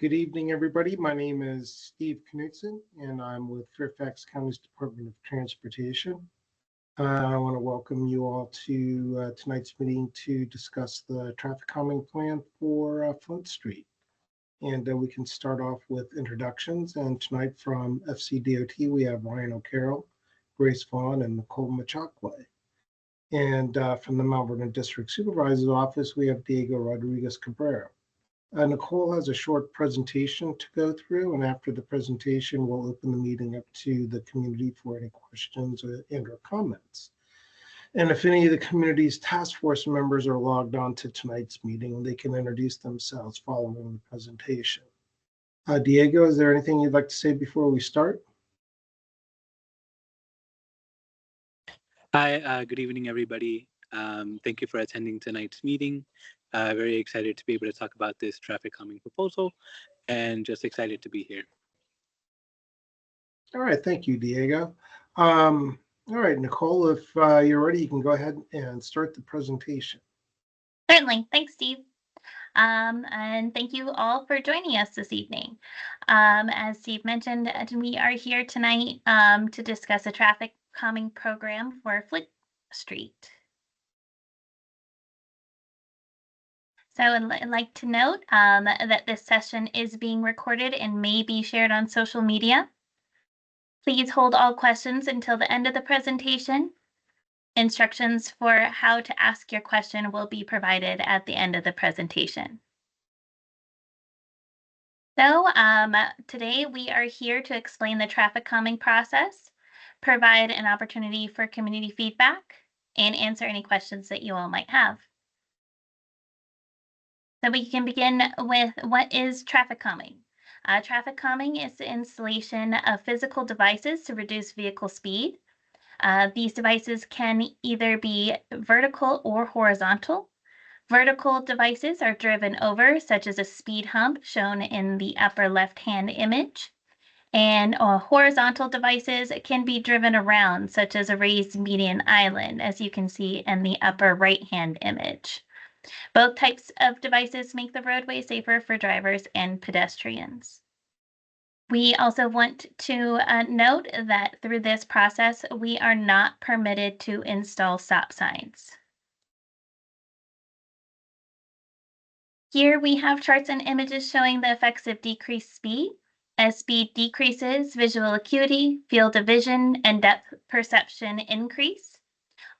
Good evening, everybody. My name is Steve Knutson, and I'm with Fairfax County's Department of Transportation. I want to welcome you all to tonight's meeting to discuss the traffic calming plan for Flint Street. And we can start off with introductions. And tonight from FCDOT, we have Ryan O'Carroll, Grace Vaughn, and Nicole Machakwe. And from the Mount Vernon District Supervisor's Office, we have Diego Rodriguez Cabrera. Nicole has a short presentation to go through, and after the presentation, we'll open the meeting up to the community for any questions and/or comments. And if any of the community's task force members are logged on to tonight's meeting, they can introduce themselves following the presentation. Diego, is there anything you'd like to say before we start? Hi, good evening, everybody. Thank you for attending tonight's meeting. Very excited to be able to talk about this traffic calming proposal and just excited to be here. All right, thank you, Diego. All right, Nicole, if you're ready, you can go ahead and start the presentation. Certainly. Thanks, Steve. And thank you all for joining us this evening. As Steve mentioned, we are here tonight to discuss a traffic calming program for Flint Street. So I'd like to note that this session is being recorded and may be shared on social media. Please hold all questions until the end of the presentation. Instructions for how to ask your question will be provided at the end of the presentation. So today we are here to explain the traffic calming process, provide an opportunity for community feedback, and answer any questions that you all might have. So we can begin with what is traffic calming. Traffic calming is the installation of physical devices to reduce vehicle speed. These devices can either be vertical or horizontal. Vertical devices are driven over, such as a speed hump shown in the upper left-hand image. And horizontal devices can be driven around, such as a raised median island, as you can see in the upper right-hand image. Both types of devices make the roadway safer for drivers and pedestrians. We also want to note that through this process, we are not permitted to install stop signs. Here we have charts and images showing the effects of decreased speed. As speed decreases, visual acuity, field of vision, and depth perception increase.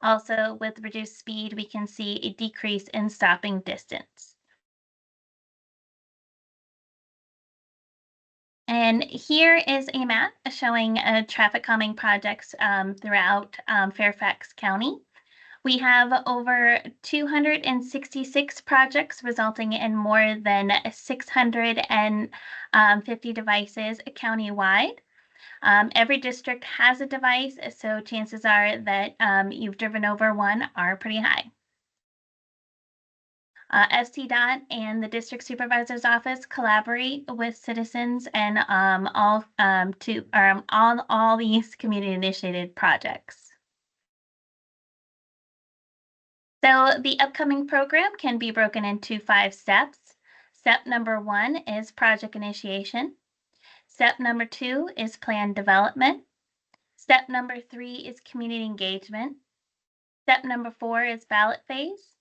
Also, with reduced speed, we can see a decrease in stopping distance. And here is a map showing traffic calming projects throughout Fairfax County. We have over 266 projects resulting in more than 650 devices countywide. Every district has a device, so chances are that you've driven over one are pretty high. FCDOT and the District Supervisor's Office collaborate with citizens and all these community-initiated projects. So the upcoming program can be broken into 5 steps. Step number 1 is project initiation. Step number 2 is plan development. Step number 3 is community engagement. Step number 4 is ballot phase.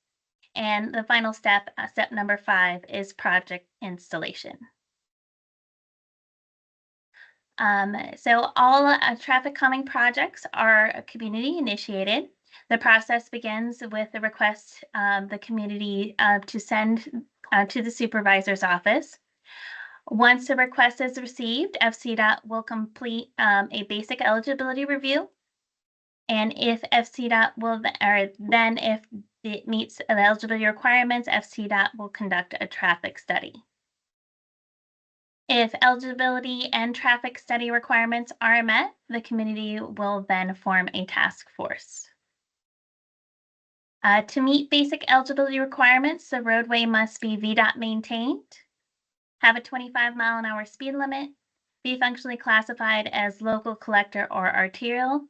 And the final step, step number 5, is project installation. So all traffic calming projects are community initiated. The process begins with the request the community to send to the supervisor's office. Once the request is received, FCDOT will complete a basic eligibility review. And if FCDOT will, or then if it meets the eligibility requirements, FCDOT will conduct a traffic study. If eligibility and traffic study requirements are met, the community will then form a task force. To meet basic eligibility requirements, the roadway must be VDOT maintained, have a 25-mile-an-hour speed limit, be functionally classified as local, collector, or arterial,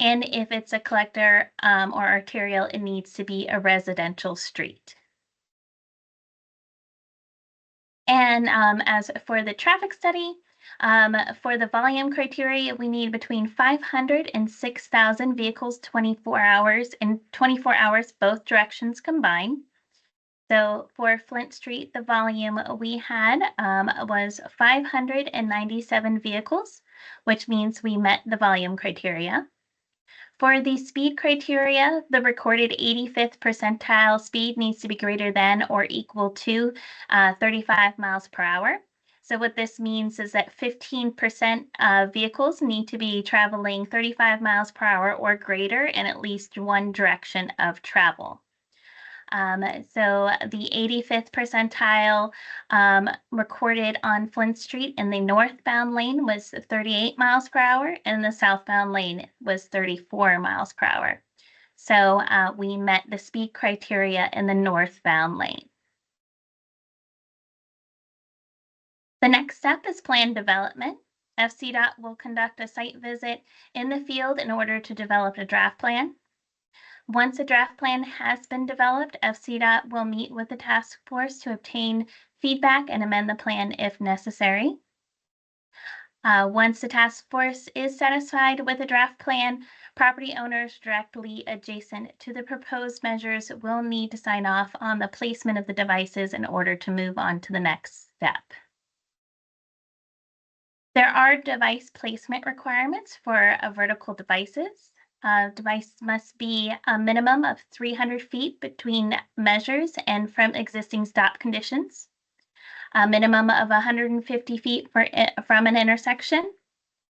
and if it's a collector or arterial, it needs to be a residential street. And as for the traffic study, for the volume criteria, we need between 500 and 6,000 vehicles 24 hours, both directions combined. So for Flint Street, the volume we had was 597 vehicles, which means we met the volume criteria. For the speed criteria, the recorded 85th percentile speed needs to be greater than or equal to 35 miles per hour. So what this means is that 15% of vehicles need to be traveling 35 miles per hour or greater in at least one direction of travel. So the 85th percentile recorded on Flint Street in the northbound lane was 38 miles per hour, and the southbound lane was 34 miles per hour. So we met the speed criteria in the northbound lane. The next step is plan development. FCDOT will conduct a site visit in the field in order to develop a draft plan. Once a draft plan has been developed, FCDOT will meet with the task force to obtain feedback and amend the plan if necessary. Once the task force is satisfied with the draft plan, property owners directly adjacent to the proposed measures will need to sign off on the placement of the devices in order to move on to the next step. There are device placement requirements for vertical devices. Device must be a minimum of 300 feet between measures and from existing stop conditions, a minimum of 150 feet from an intersection,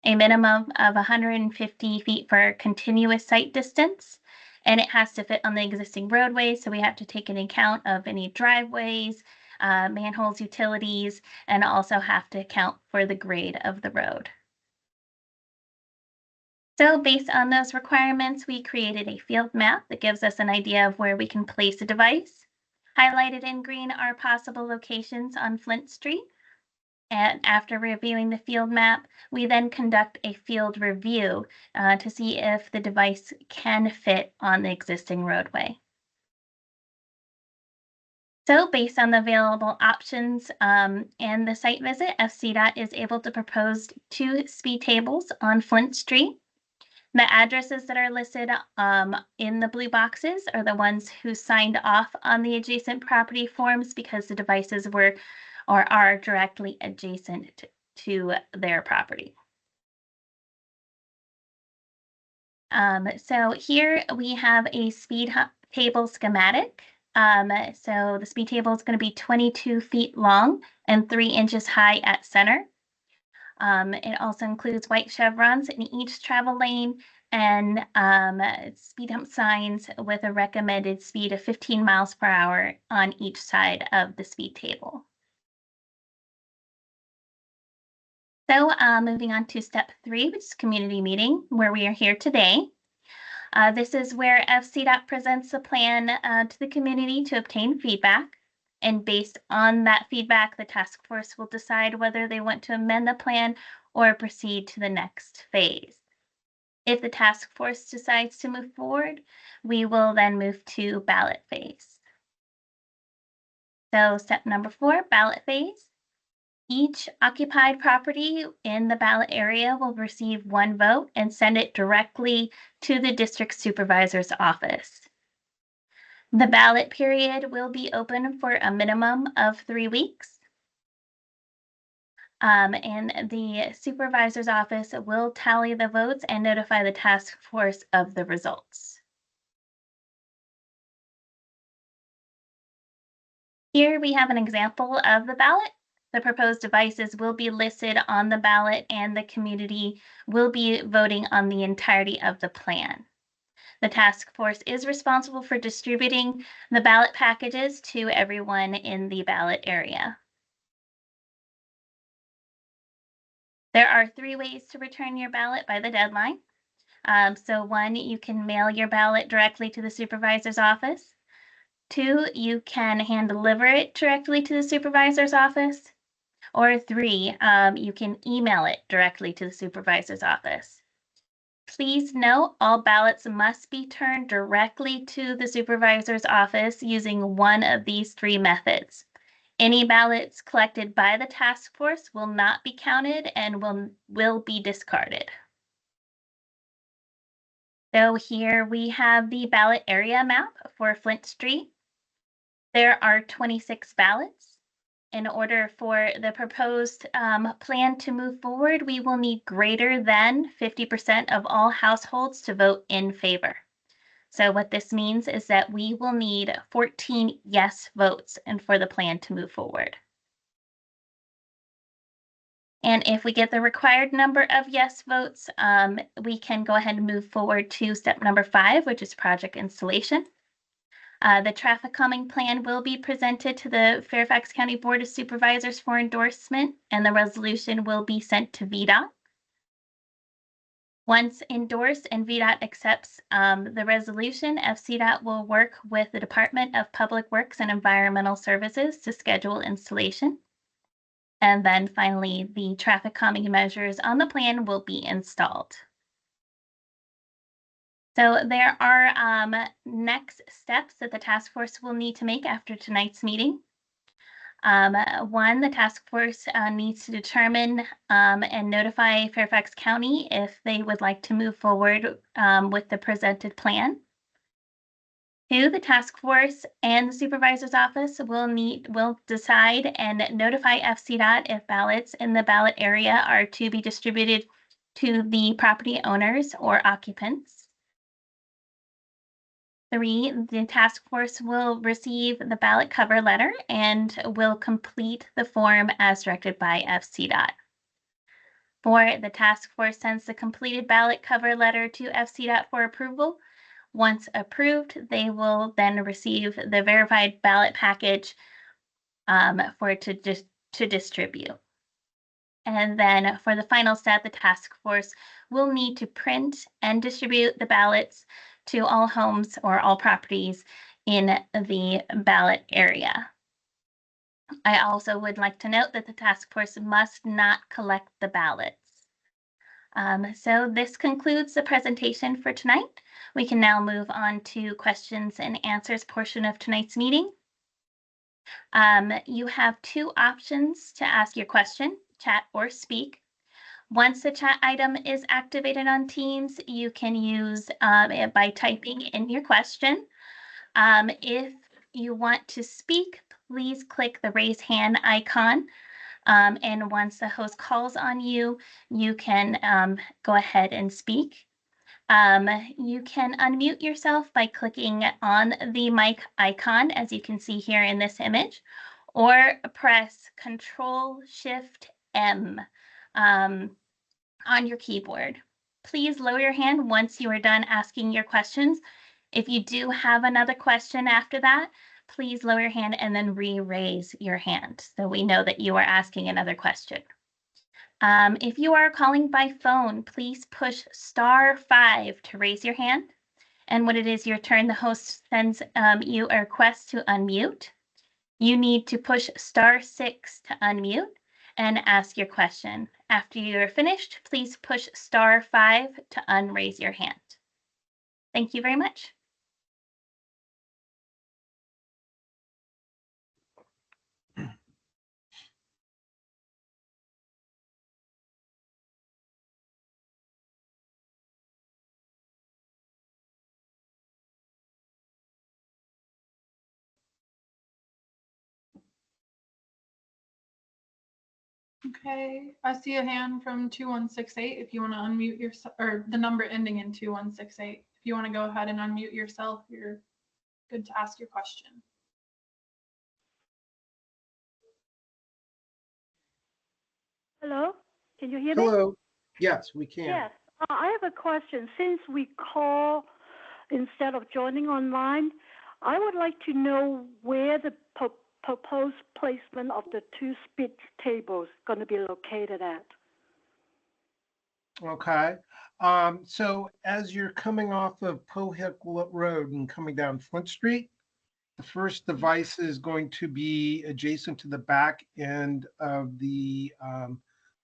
a minimum of 150 feet for continuous sight distance, and it has to fit on the existing roadway, so we have to take into account of any driveways, manholes, utilities, and also have to account for the grade of the road. So based on those requirements, we created a field map that gives us an idea of where we can place a device. Highlighted in green are possible locations on Flint Street. And after reviewing the field map, we then conduct a field review to see if the device can fit on the existing roadway. So based on the available options and the site visit, FCDOT is able to propose 2 speed tables on Flint Street. The addresses that are listed in the blue boxes are the ones who signed off on the adjacent property forms because the devices were or are directly adjacent to their property. So here we have a speed table schematic. So the speed table is going to be 22 feet long and 3 inches high at center. It also includes white chevrons in each travel lane and speed hump signs with a recommended speed of 15 miles per hour on each side of the speed table. So moving on to step 3, which is community meeting, where we are here today. This is where FCDOT presents a plan to the community to obtain feedback. And based on that feedback, the task force will decide whether they want to amend the plan or proceed to the next phase. If the task force decides to move forward, we will then move to ballot phase. So step number 4, ballot phase. Each occupied property in the ballot area will receive 1 vote and send it directly to the district supervisor's office. The ballot period will be open for a minimum of 3 weeks. And the supervisor's office will tally the votes and notify the task force of the results. Here we have an example of the ballot. The proposed devices will be listed on the ballot and the community will be voting on the entirety of the plan. The task force is responsible for distributing the ballot packages to everyone in the ballot area. There are 3 ways to return your ballot by the deadline. So 1, you can mail your ballot directly to the supervisor's office. 2, you can hand deliver it directly to the supervisor's office. Or 3, you can email it directly to the supervisor's office. Please note, all ballots must be turned directly to the supervisor's office using one of these 3 methods. Any ballots collected by the task force will not be counted and will be discarded. So here we have the ballot area map for Flint Street. There are 26 ballots. In order for the proposed plan to move forward, we will need greater than 50% of all households to vote in favor. So what this means is that we will need 14 yes votes and for the plan to move forward. And if we get the required number of yes votes, we can go ahead and move forward to step number 5, which is project installation. The traffic calming plan will be presented to the Fairfax County Board of Supervisors for endorsement, and the resolution will be sent to VDOT. Once endorsed and VDOT accepts the resolution, FCDOT will work with the Department of Public Works and Environmental Services to schedule installation. And then finally, the traffic calming measures on the plan will be installed. So there are next steps that the task force will need to make after tonight's meeting. One, the task force needs to determine and notify Fairfax County if they would like to move forward with the presented plan. 2, the task force and the supervisor's office will decide and notify FCDOT if ballots in the ballot area are to be distributed to the property owners or occupants. 3, the task force will receive the ballot cover letter and will complete the form as directed by FCDOT. 4, the task force sends the completed ballot cover letter to FCDOT for approval. Once approved, they will then receive the verified ballot package for it to distribute. And then for the final step, the task force will need to print and distribute the ballots to all homes or all properties in the ballot area. I also would like to note that the task force must not collect the ballots. So this concludes the presentation for tonight. We can now move on to questions and answers portion of tonight's meeting. You have 2 options to ask your question, chat or speak. Once the chat item is activated on Teams, you can use it by typing in your question. If you want to speak, please click the raise hand icon. And once the host calls on you, you can go ahead and speak. You can unmute yourself by clicking on the mic icon, as you can see here in this image, or press Control-Shift-M on your keyboard. Please lower your hand once you are done asking your questions. If you do have another question after that, please lower your hand and then re-raise your hand so we know that you are asking another question. If you are calling by phone, please push *5 to raise your hand. And when it is your turn, the host sends you a request to unmute. You need to push *6 to unmute and ask your question. After you're finished, please push *5 to unraise your hand. Thank you very much. Okay, I see a hand from 2168. If you want to unmute yourself, or the number ending in 2168, if you want to go ahead and unmute yourself, you're good to ask your question. Hello, can you hear me? Hello. Yes, we can. Yes, I have a question. Since we call instead of joining online, I would like to know where the proposed placement of the 2 speed tables going to be located at. Okay. So as you're coming off of Pohick Road and coming down Flint Street, the first device is going to be adjacent to the back end of the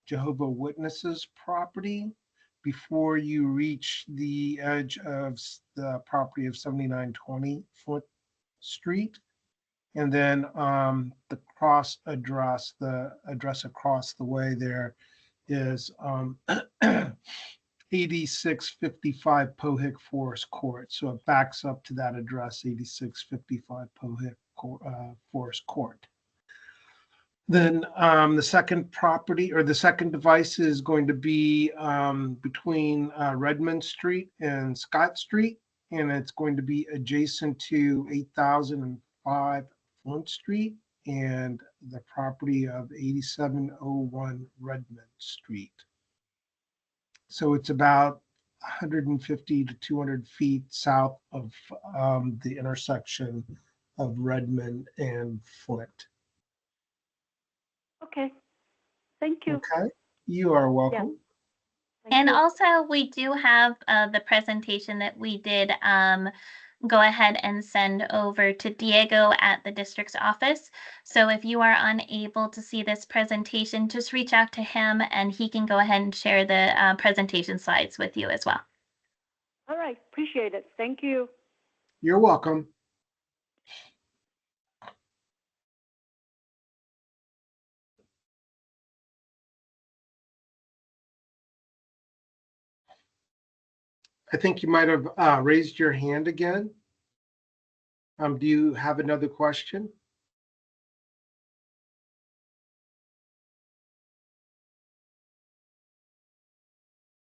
Jehovah's Witnesses property before you reach the edge of the property of 7920 Flint Street. And then the cross address, the address across the way there is 8655 Pohick Forest Court. So it backs up to that address, 8655 Pohick Forest Court. Then the second property or the second device is going to be between Redmond Street and Scott Street, and it's going to be adjacent to 8005 Flint Street and the property of 8701 Redmond Street. So it's about 150 to 200 feet south of the intersection of Redmond and Flint. Okay. Thank you. Okay, you are welcome. Thank And you. also, we do have the presentation that we did go ahead and send over to Diego at the district's office. So if you are unable to see this presentation, just reach out to him and he can go ahead and share the presentation slides with you as well. All right. Appreciate it. Thank you. You're welcome. I think you might have raised your hand again. Do you have another question?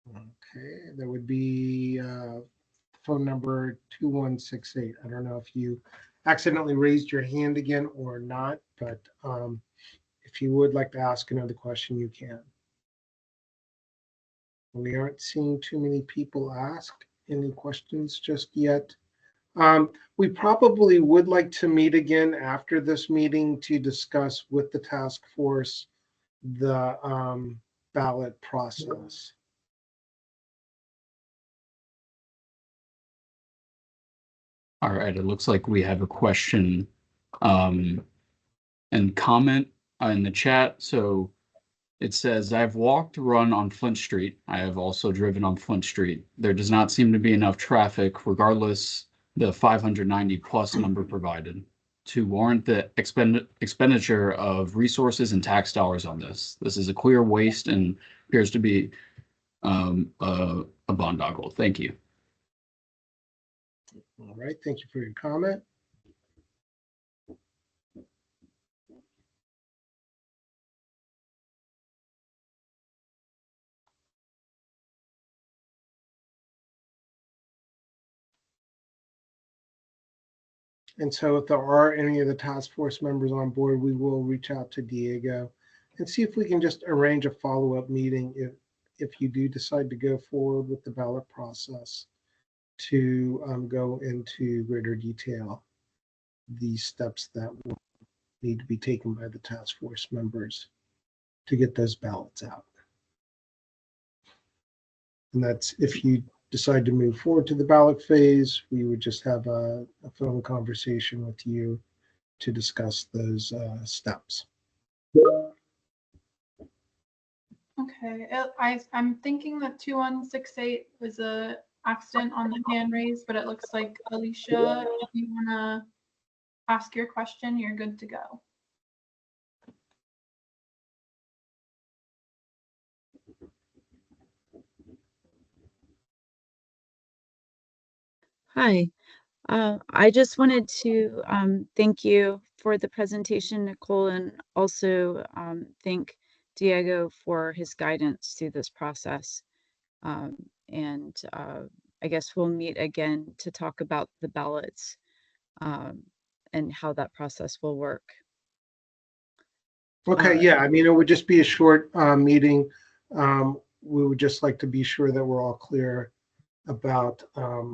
Okay, that would be phone number 2168. I don't know if you accidentally raised your hand again or not, but if you would like to ask another question, you can. We aren't seeing too many people ask any questions just yet. We probably would like to meet again after this meeting to discuss with the task force the ballot process. All right, it looks like we have a question and comment in the chat. So it says, I've walked, run on Flint Street. I have also driven on Flint Street. There does not seem to be enough traffic, regardless the 590 plus number provided, to warrant the expenditure of resources and tax dollars on this. This is a clear waste and appears to be a boondoggle. Thank you. All right, thank you for your comment. And so if there are any of the task force members on board, we will reach out to Diego and see if we can just arrange a follow-up meeting if you do decide to go forward with the ballot process to go into greater detail the steps that will need to be taken by the task force members to get those ballots out. And that's if you decide to move forward to the ballot phase, we would just have a phone conversation with you to discuss those steps. Okay, I'm thinking that 2168 was a accident on the hand raise, but it looks like Alicia, if you wanna ask your question, you're good to go. Hi, I just wanted to thank you for the presentation, Nicole, and also thank Diego for his guidance through this process. And I guess we'll meet again to talk about the ballots and how that process will work. Okay, yeah, I mean, it would just be a short meeting. We would just like to be sure that we're all clear about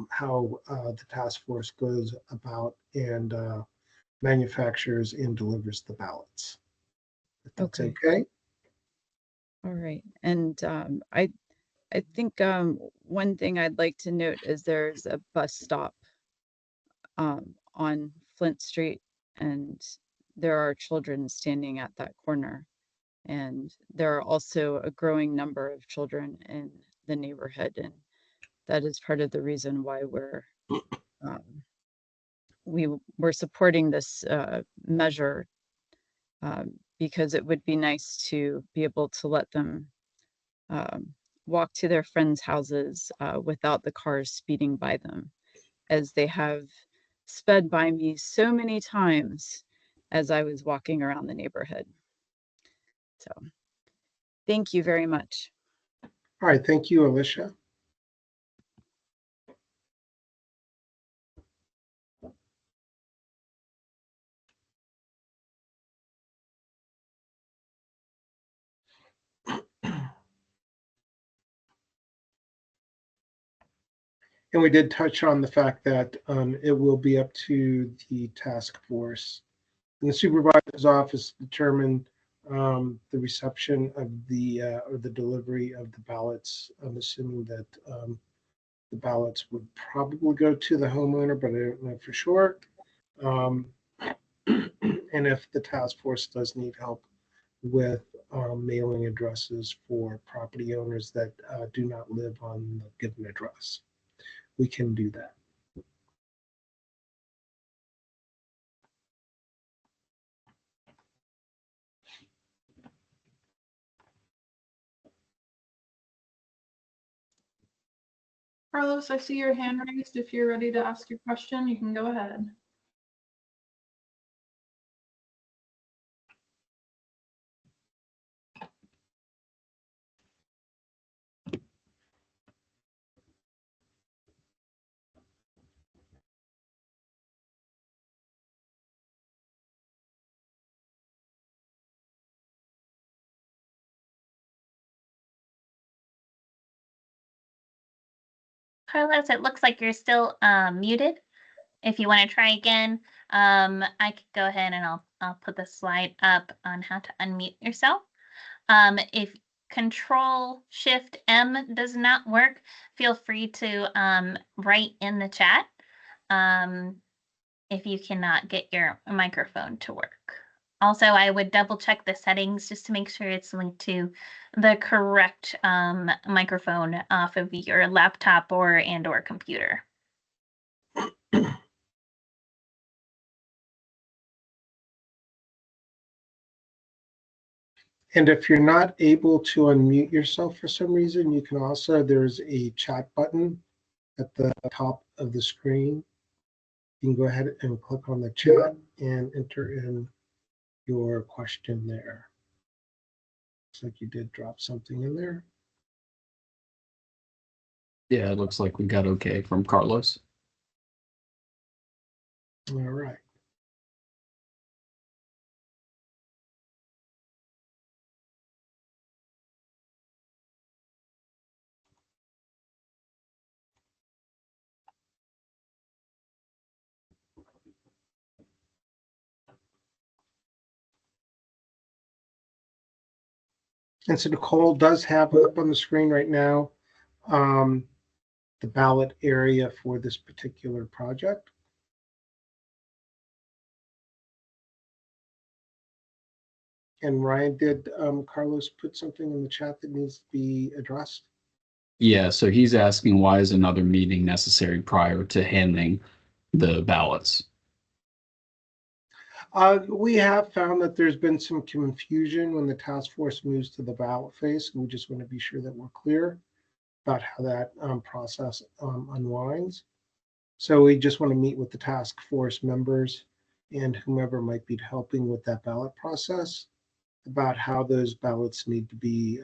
how the task force goes about and manufactures and delivers the ballots. If that's okay. All right. And I think one thing I'd like to note is there's a bus stop on Flint Street, and there are children standing at that corner. And there are also a growing number of children in the neighborhood, and that is part of the reason why we're we were supporting this measure because it would be nice to be able to let them walk to their friends' houses without the cars speeding by them, as they have sped by me so many times as I was walking around the neighborhood. So thank you very much. All right, thank you, Alicia. And we did touch on the fact that it will be up to the task force and the supervisor's office to determine the reception of the or the delivery of the ballots. I'm assuming that the ballots would probably go to the homeowner, but I don't know for sure. And if the task force does need help with mailing addresses for property owners that do not live on the given address, we can do that. Carlos, I see your hand raised. If you're ready to ask your question, you can go ahead. Carlos, it looks like you're still muted. If you want to try again, I could go ahead and I'll put the slide up on how to unmute yourself. If Control-Shift-M does not work, feel free to write in the chat if you cannot get your microphone to work. Also, I would double check the settings just to make sure it's linked to the correct microphone off of your laptop or computer. And if you're not able to unmute yourself for some reason, you can also, there's a chat button at the top of the screen. You can go ahead and click on the chat and enter in your question there. Looks like you did drop something in there. Yeah, it looks like we got okay from Carlos. All right. And so Nicole does have up on the screen right now the ballot area for this particular project. And Ryan, did Carlos put something in the chat that needs to be addressed? Yeah, so he's asking why is another meeting necessary prior to handing the ballots? We have found that there's been some confusion when the task force moves to the ballot phase. We just want to be sure that we're clear about how that process unwinds. So we just want to meet with the task force members and whomever might be helping with that ballot process about how those ballots need to be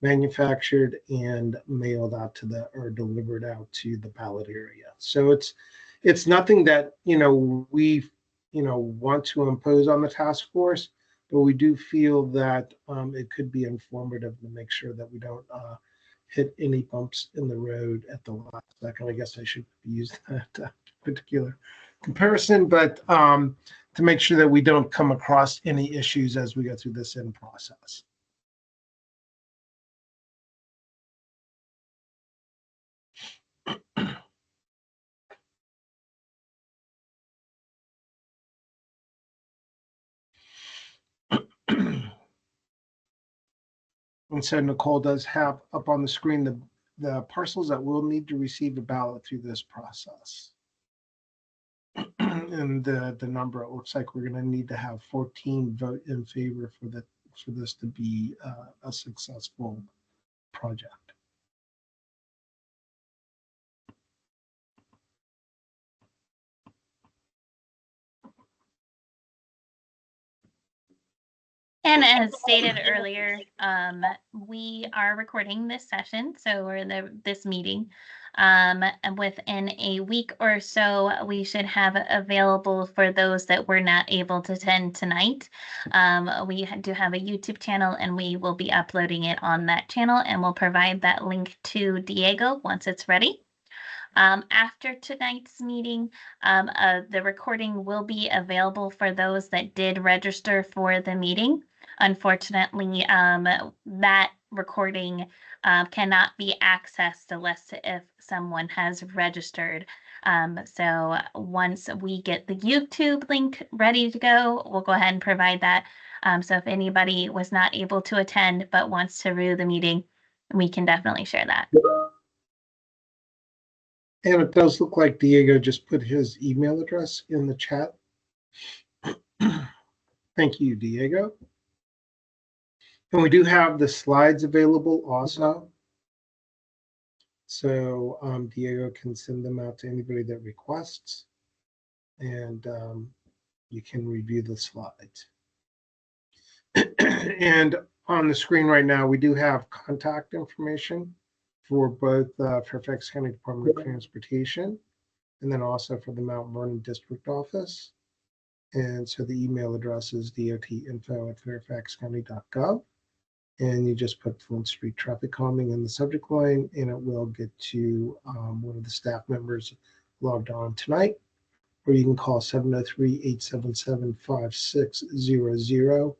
manufactured and mailed out to the, or delivered out to the ballot area. So it's nothing that, we, want to impose on the task force, but we do feel that it could be informative to make sure that we don't hit any bumps in the road at the last second. I guess I should use that particular comparison, but to make sure that we don't come across any issues as we go through this end process. And so Nicole does have up on the screen the parcels that will need to receive a ballot through this process. and the number, it looks like we're going to need to have 14 vote in favor for this to be a successful project. And as stated earlier, we are recording this session, so we're this meeting. And within a week or so, we should have it available for those that were not able to attend tonight. We do have a YouTube channel, and we will be uploading it on that channel, and we'll provide that link to Diego once it's ready. After tonight's meeting, the recording will be available for those that did register for the meeting. Unfortunately, that recording cannot be accessed unless if someone has registered. So once we get the YouTube link ready to go, we'll go ahead and provide that. So if anybody was not able to attend but wants to view the meeting, we can definitely share that. And it does look like Diego just put his email address in the chat. Thank you, Diego. And we do have the slides available also. So Diego can send them out to anybody that requests, and you can review the slides. And on the screen right now, we do have contact information for both Fairfax County Department of Transportation and then also for the Mount Vernon District Office. And so the email address is dotinfo@fairfaxcounty.gov. And you just put Flint Street traffic calming in the subject line, and it will get to one of the staff members logged on tonight. Or you can call 703-877-5600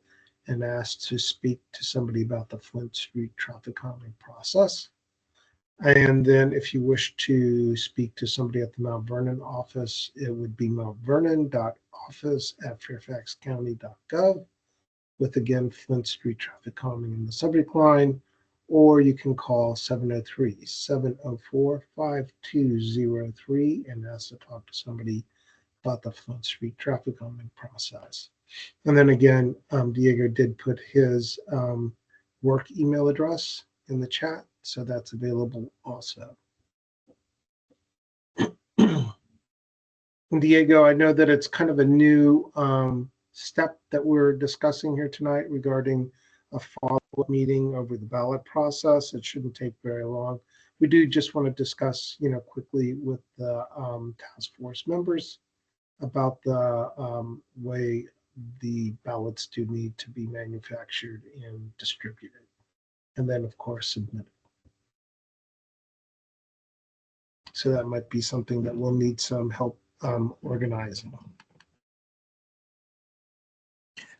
and ask to speak to somebody about the Flint Street traffic calming process. And then if you wish to speak to somebody at the Mount Vernon office, it would be mountvernon.office@fairfaxcounty.gov with, again, Flint Street traffic calming in the subject line. Or you can call 703-704-5203 and ask to talk to somebody about the Flint Street traffic calming process. And then again, Diego did put his work email address in the chat, so that's available also. Diego, I know that it's kind of a new step that we're discussing here tonight regarding a follow-up meeting over the ballot process. It shouldn't take very long. We do just want to discuss, quickly with the task force members about the way the ballots do need to be manufactured and distributed, and then of course submitted. So that might be something that we'll need some help organizing.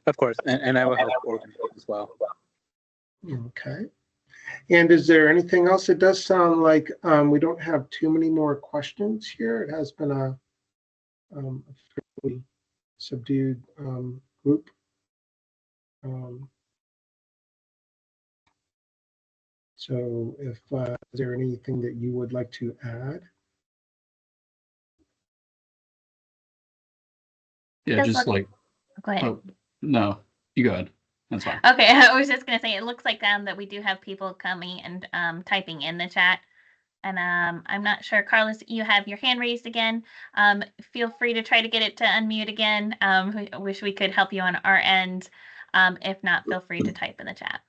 Of course, and I will help organize as well. Okay. And is there anything else? It does sound like we don't have too many more questions here. It has been a fairly subdued group. So if is there anything that you would like to add? Yeah, just like, Go ahead. oh, no, you go ahead. That's fine. Okay, I was just gonna say, it looks like that we do have people coming and typing in the chat. And I'm not sure, Carlos, you have your hand raised again. Feel free to try to get it to unmute again. I wish we could help you on our end. If not, feel free to type in the chat.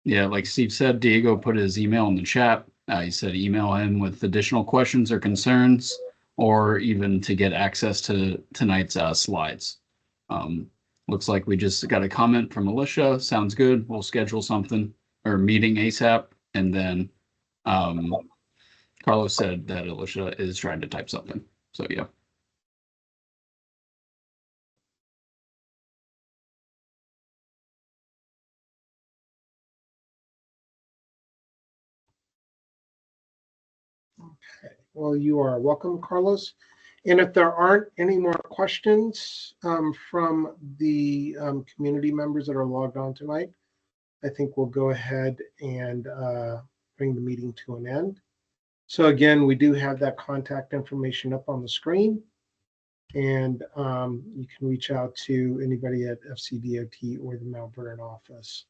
Yeah, like Steve said, Diego put his email in the chat. He said email him with additional questions or concerns, or even to get access to tonight's slides. Looks like we just got a comment from Alicia. Sounds good. We'll schedule something or meeting ASAP. And then Carlos said that Alicia is trying to type something. So yeah. Okay. Well, you are welcome, Carlos. And if there aren't any more questions from the community members that are logged on tonight, I think we'll go ahead and bring the meeting to an end. So again, we do have that contact information up on the screen, and you can reach out to anybody at FCDOT or the Mount Vernon office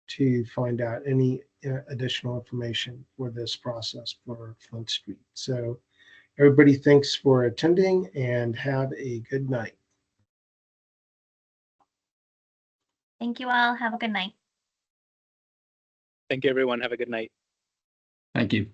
to find out any additional information for this process for Flint Street. So everybody, thanks for attending and have a good night. Thank you all. Have a good night. Thank you, everyone. Have a good night. Thank you.